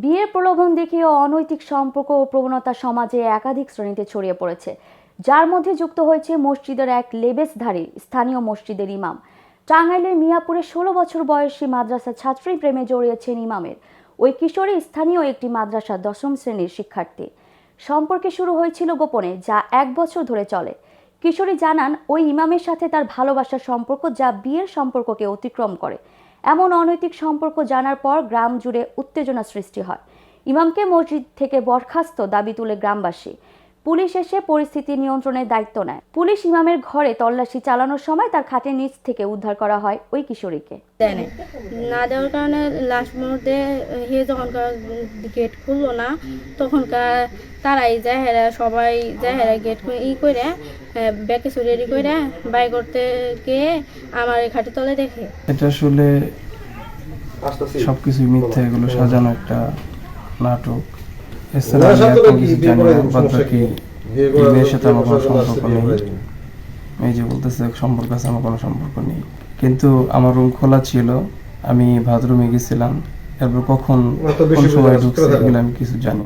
বিয়ের প্রলোভন দেখিয়ে অনৈতিক সম্পর্ক ও প্রবণতা সমাজে একাধিক শ্রেণীতে ছড়িয়ে পড়েছে, যার মধ্যে যুক্ত হয়েছে মসজিদের এক লেবেসধারী স্থানীয় মসজিদের ইমাম। টাঙ্গাইলের মিয়াপুরে 16 বছর বয়সী মাদ্রাসা ছাত্রী প্রেমে জড়িয়েছেন ইমামের। ওই কিশোরী স্থানীয় একটি মাদ্রাসার 10ম শ্রেণীর শিক্ষার্থী। সম্পর্কে শুরু হয়েছিল গোপনে, যা 1 বছর ধরে চলে। কিশোরী জানান, ওই ইমামের সাথে তার ভালোবাসার সম্পর্ক যা বিয়ের সম্পর্ককে অতিক্রম করে। এমন অনৈতিক সম্পর্ক জানার পর গ্রাম জুড়ে উত্তেজনা সৃষ্টি হয়। ইমামকে মসজিদ থেকে বরখাস্ত দাবি তুলে গ্রামবাসী। পুলিশ এসে পরিস্থিতি নিয়ন্ত্রণের দায়িত্ব নেয়। পুলিশ ইমামের ঘরে তল্লাশি চালানোর সময় তার খাটের নিচ থেকে উদ্ধার করা হয় ওই কিশোরীকে। না দেওয়ার কারণে লাস্ট মুহূর্তে হে যখন গেট খুললো না, তখনকার তারাই যাহেরা সবাই যাহেরা গেট করে ব্যাকে রেডি করে বাই করতে গিয়ে আমার খাটের তলে দেখে। এটা আসলে সবকিছু মিথ্যা, এগুলো সাজানো একটা নাটক। এছাড়া আমি এখন কিছু জানি না, বাদবাকি এই মেয়ের সাথে আমার কোনো সম্পর্ক নেই। এই যে বলতেছে সম্পর্ক আছে, আমার কোনো সম্পর্ক নেই। কিন্তু আমার রুম খোলা ছিল, আমি বাথরুমে গেছিলাম, এরপর কখন কোন সময় ঢুকছে এগুলো আমি কিছু জানি।